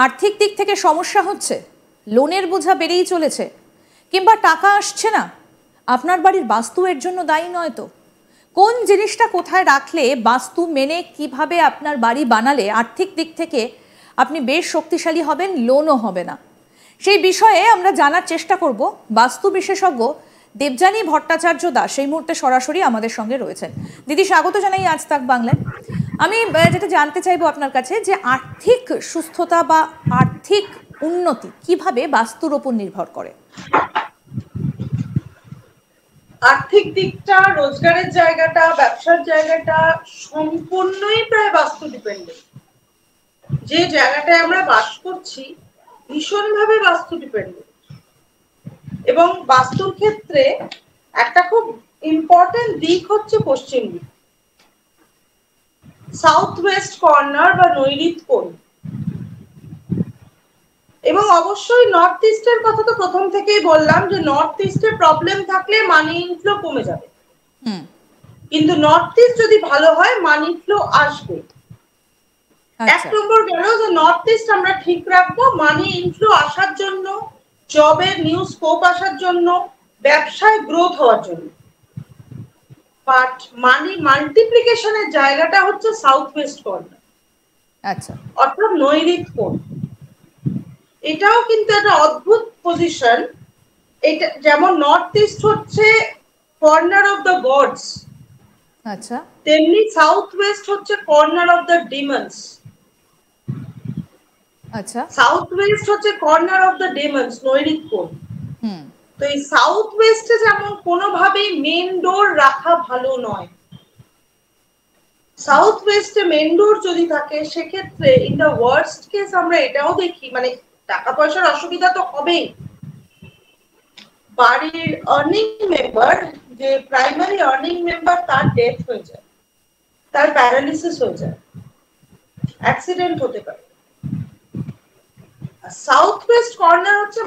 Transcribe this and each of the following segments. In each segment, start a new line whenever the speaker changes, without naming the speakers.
আর্থিক দিক থেকে সমস্যা হচ্ছে, লোনের বোঝা বেড়েই চলেছে, কিংবা টাকা আসছে না, আপনার বাড়ির বাস্তু এর জন্য দায়ী নয় তো? কোন জিনিসটা কোথায় রাখলে, বাস্তু মেনে কিভাবে আপনার বাড়ি বানালে আর্থিক দিক থেকে আপনি বেশ শক্তিশালী হবেন, লোনও হবে না, সেই বিষয়ে আমরা জানার চেষ্টা করব। বাস্তু বিশেষজ্ঞ দেবযানী ভট্টাচার্য দাস এই মুহূর্তে সরাসরি আমাদের সঙ্গে রয়েছেন। দিদি, স্বাগত জানাই আজ তাক বাংলায়। আমি যেটা জানতে চাইবো আপনার কাছে, যে আর্থিক সুস্থতা বা আর্থিক উন্নতি কিভাবে বাস্তুর উপর নির্ভর করে?
আর্থিক দিকটা, রোজগারের জায়গাটা, ব্যবসার জায়গাটা সম্পূর্ণই প্রায় বাস্তু ডিপেন্ডেন্ট। যে জায়গাটায় আমরা বাস করছি ভীষণভাবে বাস্তু ডিপেন্ডেন্ট। এবং বাস্তুর ক্ষেত্রে একটা খুব ইম্পর্টেন্ট দিক হচ্ছে পশ্চিম দিক, সাউথ ওয়েস্ট কর্নার বা নৈঋত্য কোণ। এবং অবশ্যই নর্থ ইস্টের কথা তো প্রথম থেকেই বললাম যে নর্থ ইস্টের প্রবলেম থাকলে মানি ইনফ্লো কমে যাবে, কিন্তু নর্থ ইস্ট যদি ভালো হয় মানি ফ্লো আসবে। এক নম্বর গেল যে নর্থ ইস্ট আমরা ঠিক রাখবো, মানি ইনফ্লো আসার জন্য, জবের নিউ স্কোপ আসার জন্য, ব্যবসায় গ্রোথ হওয়ার জন্য। বাট মানি মাল্টিপ্লিকেশনের জায়গাটা হচ্ছে সাউথ ওয়েস্ট কর্নার,
আচ্ছা,
অর্থাৎ নৈঋত্য কোণ। এটাও কিন্তু একটা অদ্ভুত পজিশন। এটা যেমন নর্থ ইস্ট হচ্ছে কর্নার অফ দ্য গডস,
আচ্ছা,
তেমনি সাউথ ওয়েস্ট হচ্ছে কর্নার অফ দ্য ডিমন্স।
আচ্ছা,
সাউথ ওয়েস্ট হচ্ছে কর্নার অফ দ্য ডেমন্স, নৈঋত্য কোণ। তো এই সাউথ ওয়েস্টে যেমন কোনোভাবেই মেন ডোর রাখা ভালো নয়। সাউথ ওয়েস্টে মেন ডোর যদি থাকে সেক্ষেত্রে ইন দ্য ওয়ার্স্ট কেস আমরা এটাও দেখি, মানে টাকা পয়সার অসুবিধা তো হবেই, বাড়ির আর্নিং মেম্বার, যে প্রাইমারি আর্নিং মেম্বার, তার ডেথ হয়ে যায়, তার প্যারালিসিস হয়ে যায়, অ্যাক্সিডেন্ট হতে পারে। সাউথ ওয়েস্ট কর্নার হচ্ছে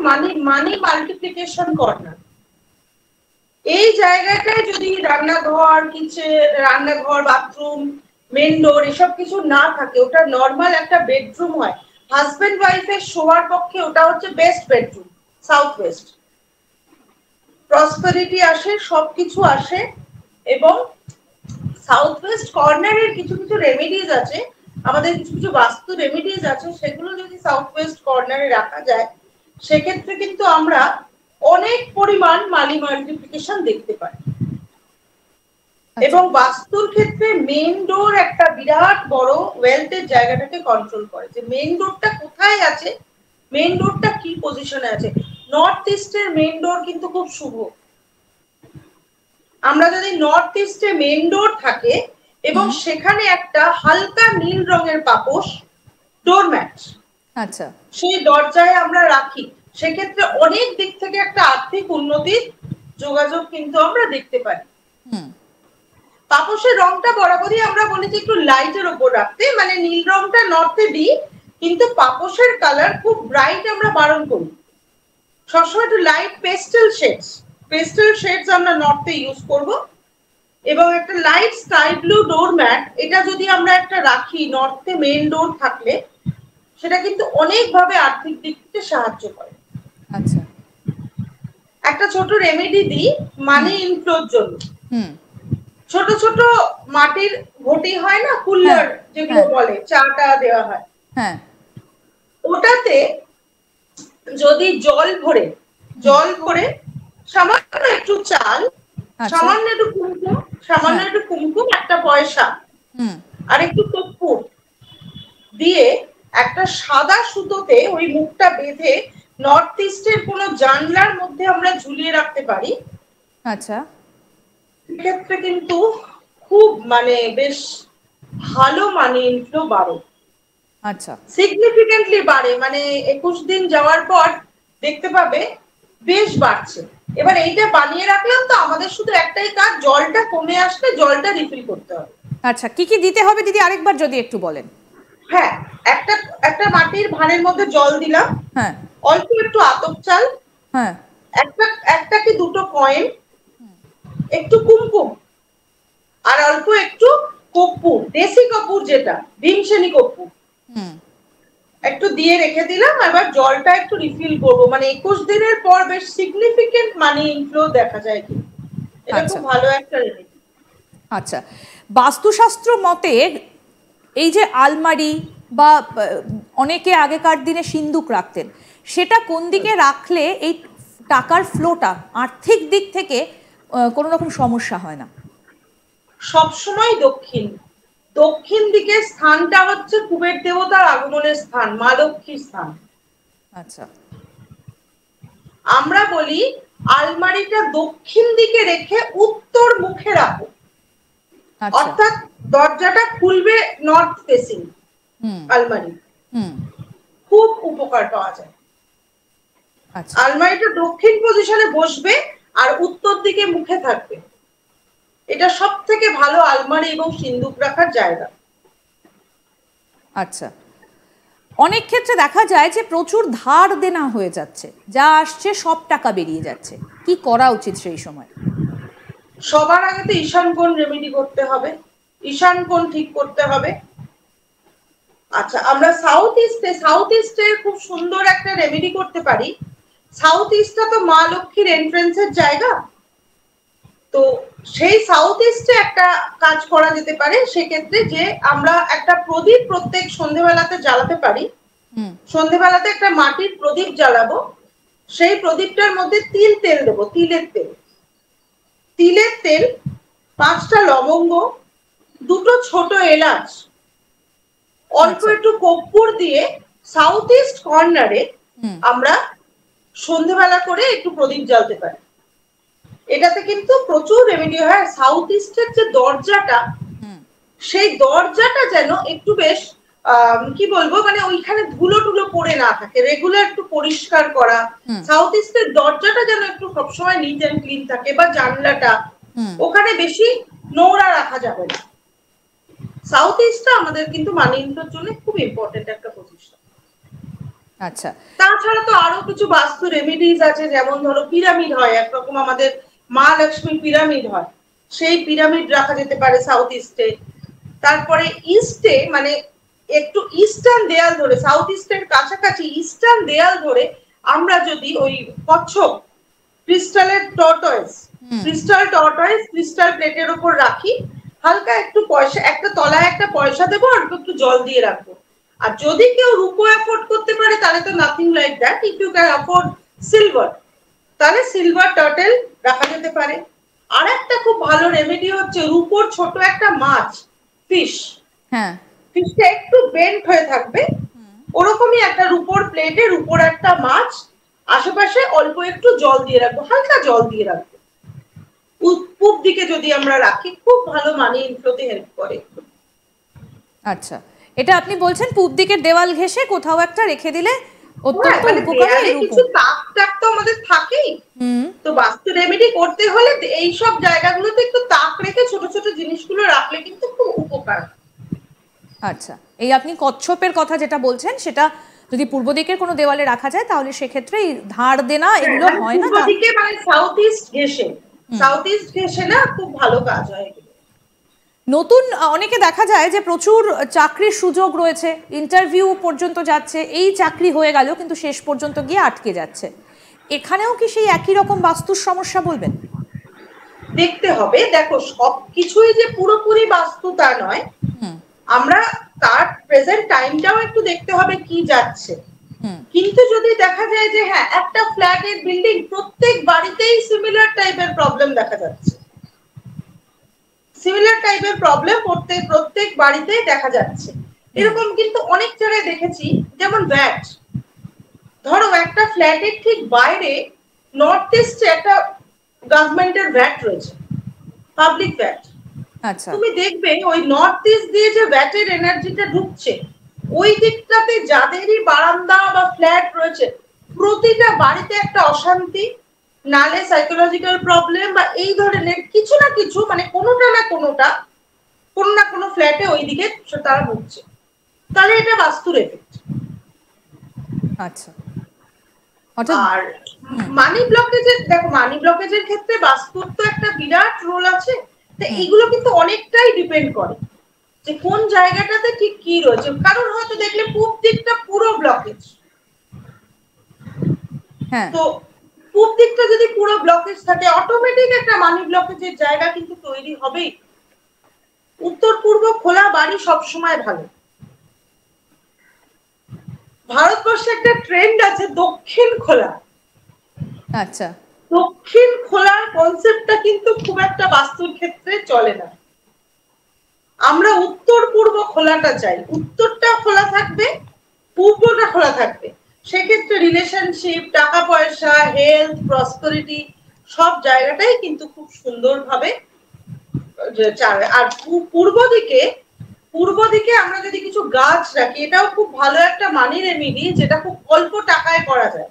মানি মাল্টিপ্লিকেশন কর্নার। এই জায়গাটায় যদি রান্নাঘর, কিচেন, রান্নাঘর, বাথরুম, মেন ডোর এসব কিছু না থাকে, ওটা নর্মাল একটা বেডরুম হয়, হাজবেন্ড ওয়াইফের শোয়ার পক্ষে ওটা হচ্ছে best bedroom. South West prosperity আসে, সবকিছু আসে। এবং সাউথ ওয়েস্ট কর্নারের কিছু কিছু রেমেডিজ আছে, আমাদের কিছু কিছু বাস্তু রেমেডিজ আছে, সেগুলো যদি সাউথ ওয়েস্ট কর্নারে রাখা যায় সেক্ষেত্রে কিন্তু আমরা অনেক পরিমাণ মানি মাল্টিপ্লিকেশন দেখতে পাই। এবং বাস্তুর ক্ষেত্রে মেইন ডোর একটা বিরাট বড় ওয়েলথের জায়গাটাকে কন্ট্রোল করে, যে মেইন ডোরটা কোথায় আছে, মেইন ডোরটা কি পজিশনে আছে। নর্থ ইস্টের মেইন ডোর কিন্তু খুব শুভ। আমরা যদি নর্থ ইস্টে মেইন ডোর থাকে এবং সেখানে একটা হালকা নীল রঙের পাপোশ ডোরম্যাট,
আচ্ছা,
সেই দরজায় আমরা রাখি, সেক্ষেত্রে অনেক দিক থেকে একটা আর্থিক উন্নতির যোগাযোগ কিন্তু আমরা দেখতে পাই। পাপোশের রংটা বরাবরই আমরা বলেছি একটু লাইটের ওপর রাখতে, মানে নীল রংটা নর্থে দিই, কিন্তু পাপোশের কালার খুব ব্রাইট আমরা বারণ করি। সবসময় একটু লাইট পেস্টেল শেডস আমরা নর্থে ইউজ করব। এবং একটা লাইট স্কাই ব্লু ডোরম্যাট, এটা যদি আমরা একটা রাখি নর্থে মেইন ডোর থাকলে, সেটা কিন্তু অনেকভাবে আর্থিক দিক থেকে সাহায্য করে।
আচ্ছা,
একটা ছোট রেমেডি দিই মানি ইনফ্লোর জন্য। ছোট ছোট মাটির ঘটি হয় না, কুলার যেগুলো বলে, চাটা দেওয়া হয়, ওটাতে যদি জল ভরে সামান্য একটু চাল, সামান্য একটু কুমকুম, একটা পয়সা আর একটু কর্পূর দিয়ে একটা সাদা সুতোতে ওই মুখটা বেঁধে নর্থ ইস্টের কোনো জানলার মধ্যে আমরা ঝুলিয়ে রাখতে পারি।
আচ্ছা,
সেক্ষেত্রে কিন্তু খুব মানে বেশ ভালো মানি ইনফ্লো বাড়ে। আচ্ছা, সিগনিফিকেন্টলি বাড়ে, মানে 21 দিন যাওয়ার পর দেখতে পাবে বেশ বাড়ছে। এবার এইটা বানিয়ে রাখলাম তো, আমাদের শুধু একটাই কাজ, জলটা কমে আসলে জলটা রিফিল করতে হবে।
আচ্ছা, কি কি দিতে হবে দিদি আরেকবার যদি একটু বলেন?
হ্যাঁ, একটা মাটির ভাঁড়ের মধ্যে জল দিলাম, অল্প একটু আতপ চাল, একটা কি দুটো কয়েন, একটু কুমকুম আর অল্প একটু কর্পূর, দেশি কর্পূর, যেটা ভীমসেনী কর্পূর, একটু দিয়ে রেখে দিলাম, এবার জলটা একটু রিফিল করবো, মানে 21 দিনের পর বেশ সিগনিফিকেন্ট মানি ইনফ্লো দেখা যায় কি। এটা খুব ভালো একটা রেমেডি।
আচ্ছা, বাস্তুশাস্ত্র মতে এই যে আলমারি বা অনেকে আগেকার দিনে সিন্দুক রাখতেন, সেটা কোন দিকে রাখলে এই টাকার ফ্লোটা আর্থিক দিক থেকে কোনো রকম সমস্যা হয় না?
সবসময় দক্ষিণ, দক্ষিণ দিকের স্থানটা হচ্ছে কুবের দেবতার আগমনের স্থান, মা লক্ষ্মীর স্থান।
আচ্ছা,
আমরা বলি আলমারিটা দক্ষিণ দিকে রেখে উত্তর মুখে রাখো, অর্থাৎ দরজাটা খুলবে নর্থ ফেসিং আলমারি, খুব উপকার পাওয়া যায়। আলমারিটা দক্ষিণ পজিশনে বসবে আর উত্তর দিকে মুখে থাকবে, এটা সব থেকে ভালো আলমারি এবং সিন্দুক রাখার জায়গা।
আচ্ছা, অনেক ক্ষেত্রে দেখা যায় যে প্রচুর ধার দেনা হয়ে যাচ্ছে, যা আসছে সব টাকা বেরিয়ে যাচ্ছে, কি করা উচিত সেই সময়?
সবার আগে তো ঈশান কোণ রেমেডি করতে হবে, ঈশান কোণ ঠিক করতে হবে। আচ্ছা, আমরা সাউথ ইস্টে খুব সুন্দর একটা রেমেডি করতে পারি। সাউথ ইস্টটা তো মা লক্ষ্মীর এন্ট্রেন্সের জায়গা, তো সেই সাউথ ইস্টে একটা কাজ করা যেতে পারে। সেক্ষেত্রে যে আমরা একটা প্রদীপ প্রত্যেক সন্ধেবেলাতে জ্বালাতে পারি, সন্ধেবেলাতে একটা মাটির প্রদীপ জ্বালাবো, সেই প্রদীপটার মধ্যে তিল তেল দেবো, তিলের তেল, তিলের তেল, 5টা লবঙ্গ, 2টো ছোট এলাচ, অল্প একটু কর্পূর দিয়ে সাউথ ইস্ট কর্নারে আমরা সন্ধেবেলা করে একটু প্রদীপ জ্বালতে পারি। এটাতে কিন্তু প্রচুর রেমেডি হয়। সাউথ ইস্টের যে দরজাটা, সেই দরজাটা যেন একটু বেশ কি বলবো, মানে ওইখানে ধুলো টুলো পড়ে না থাকে, রেগুলার একটু পরিষ্কার করা। সাউথ ইস্টের দরজাটা যেন একটু সবসময় নিট এন্ড ক্লিন থাকে, বা জানলাটা, ওখানে বেশি নোংরা রাখা যাবে না। সাউথ ইস্টটা আমাদের কিন্তু মানি ইনফ্লোর জন্য খুব ইম্পর্টেন্ট একটা পজিশন।
আচ্ছা,
তাছাড়া তো আরো কিছু বাস্তু রেমেডিজ আছে, যেমন ধরো পিরামিড হয় একরকম, আমাদের মা লক্ষ্মীর পিরামিড হয়, সেই পিরামিড রাখা যেতে পারে সাউথ ইস্টে। তারপরে ইস্টে মানে একটু ইস্টার্ন দেয়াল ধরে, সাউথ ইস্টের কাছাকাছি ইস্টার্ন দেয়াল ধরে আমরা যদি ওই কচ্ছপ ক্রিস্টালের টর্টয়েস, ক্রিস্টাল প্লেটের উপর রাখি, হালকা একটু পয়সা, একটা তলায় একটা পয়সা দেবো আর একটু জল দিয়ে রাখবো। আর যদি কেউ রূপো অ্যাফোর্ড করতে পারে তাহলে তো nothing like that, if you can afford silver, তাহলে সিলভার টার্টেল রাখা যেতে পারে। আর একটা খুব ভালো রেমেডি হচ্ছে রূপোর ছোট একটা মাছ, ফিশ, হ্যাঁ, ফিশটা একটু বেন্ট হয়ে থাকবে, ওরকমই একটা রূপোর প্লেটের উপর একটা মাছ, আশেপাশে অল্প একটু জল দিয়ে রাখবো, হালকা জল দিয়ে রাখবো, পূব দিকে যদি আমরা রাখি খুব ভালো মানি ইনফ্লোতে হেল্প করে।
আচ্ছা, এটা আপনি বলছেন পূব দিকের দেওয়াল ঘেঁষে কোথাও একটা রেখে দিলে অত্যন্ত উপকারী।
কিছু তাক তো আমাদের থাকেই, তো বাস্তু রেমেডি করতে হলে এই সব জায়গাগুলোতে একটু তাক রেখে ছোট ছোট জিনিসগুলো রাখলে কিন্তু খুব উপকার।
আচ্ছা, এই আপনি কচ্ছপের কথা যেটা বলছেন, সেটা যদি পূর্ব দিকের কোনো দেওয়ালে রাখা যায় তাহলে সেক্ষেত্রে ধার দেনা এগুলো হয় না।
পূর্ব দিকে মানে সাউথ ইস্ট ঘেঁষে না খুব ভালো কাজ হয়।
নতুন অনেকে দেখা যায় যে প্রচুর চাকরির সুযোগ রয়েছে, ইন্টারভিউ পর্যন্ত যাচ্ছে, এই চাকরি হয়ে গেল কিন্তু শেষ পর্যন্ত গিয়ে আটকে যাচ্ছে, এখানেও কি সেই একই রকম বাস্তুর সমস্যা বলবেন?
দেখতে হবে, দেখো সবকিছুই যে পুরোপুরি বাস্তু তা নয়, আমরা তার প্রেজেন্ট টাইমটাও একটু দেখতে হবে কি যাচ্ছে। কিন্তু যদি দেখা যায় যে হ্যাঁ একটা ফ্ল্যাটের বিল্ডিং প্রত্যেক বাড়িতেই সিমিলার টাইপের প্রবলেম দেখা যাচ্ছে, সিমিলার টাইপের প্রবলেম প্রত্যেক বাড়িতেই দেখা যাচ্ছে, এরকম কিন্তু অনেক জায়গায় দেখেছি। যেমন ভ্যাট, ধরো একটা ফ্ল্যাটের ঠিক বাইরে নর্থ ইস্টে একটা গভর্নমেন্টের ভ্যাট রয়েছে, পাবলিক ভ্যাট। আচ্ছা, তুমি দেখবে ওই নর্থ ইস্ট দিয়ে যে ভ্যাটের এনার্জিটা ঢুকছে, ওই দিকটাতে যাদেরই বারান্দা বা ফ্ল্যাট রয়েছে প্রতিটা বাড়িতে একটা অশান্তি, নালে সাইকোলজিক্যাল প্রবলেম বা এই ধরনের কিছু না কিছু, মানে কোনোটা না কোনো ফ্ল্যাটে ওইদিকে তারা ভুগছে, তাহলে এটা বাস্তুর এফেক্ট। আচ্ছা, আর মানি ব্লকেজের, দেখো মানি ব্লকেজের ক্ষেত্রে বাস্তুর তো একটা বিরাট রোল আছে, তো এইগুলো কিন্তু অনেকটাই ডিপেন্ড করে। যে কোন জায়গাটাতে ঠিক কি রয়েছে। কারণ হয়তো দেখলে পূব দিকটা পুরো ব্লকেজ,
হ্যাঁ
তো পূব দিকটা যদি পুরো ব্লকেজ থাকে অটোমেটিক একটা মানি ব্লকেজের জায়গা কিন্তু তৈরি হবেই। উত্তর পূর্ব খোলা বাড়ি সবসময় ভালো। ভারতবর্ষে একটা ট্রেন্ড আছে দক্ষিণ খোলা।
আচ্ছা
দক্ষিণ খোলার কনসেপ্টটা কিন্তু খুব একটা বাস্তুর ক্ষেত্রে চলে না। আমরা উত্তর পূর্ব খোলাটা চাই, উত্তরটা খোলা থাকবে, পূর্বটা খোলা থাকবে। সেক্ষেত্রে রিলেশনশিপ, টাকা পয়সা, হেলথ, প্রসপারিটি সব জায়গাটাই কিন্তু খুব সুন্দরভাবে। আর পূর্ব দিকে আমরা যদি কিছু গাছ রাখি, এটাও খুব ভালো একটা মানি রেমেডি, যেটা খুব অল্প টাকায় করা যায়।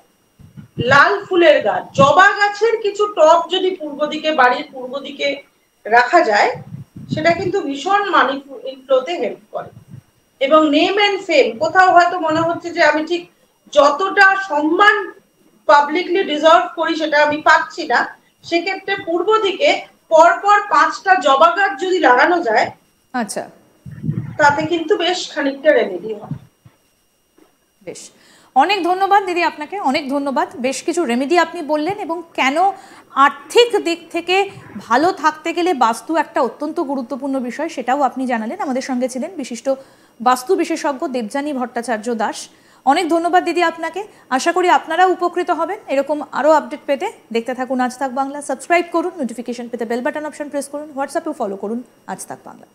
লাল ফুলের গাছ, জবা গাছের কিছু টব যদি বাড়ির পূর্ব দিকে রাখা যায়, সেটা কিন্তু ভীষণ মানি ইনফ্লোতে হেল্প করে। এবং নেম এন্ড ফেম, কোথাও হয়তো মনে হচ্ছে যে আমি ঠিক যতটা সম্মান পাবলিকলি ডিজার্ভ করি সেটা আমি পাচ্ছি না, সেক্ষেত্রে পূর্ব দিকে পরপর 5টা জবা গাছ যদি লাগানো যায়,
আচ্ছা
তাতে কিন্তু বেশ খানিকটা রেমেডি হয়।
বেশ, অনেক ধন্যবাদ দিদি আপনাকে, অনেক ধন্যবাদ। বেশ কিছু রেমেডি আপনি বললেন এবং কেন আর্থিক দিক থেকে ভালো থাকতে গেলে বাস্তু একটা অত্যন্ত গুরুত্বপূর্ণ বিষয় সেটাও আপনি জানালেন। আমাদের সঙ্গে ছিলেন বিশিষ্ট বাস্তু বিশেষজ্ঞ দেবযানী ভট্টাচার্য দাস। অনেক ধন্যবাদ দিদি আপনাকে। আশা করি আপনারাও উপকৃত হবেন এরকম আরও আপডেট পেতে। দেখতে থাকুন আজ তাক বাংলা, সাবস্ক্রাইব করুন, নোটিফিকেশন পেতে বেল বাটন অপশন প্রেস করুন, হোয়াটসঅ্যাপেও ফলো করুন আজ তাক বাংলা।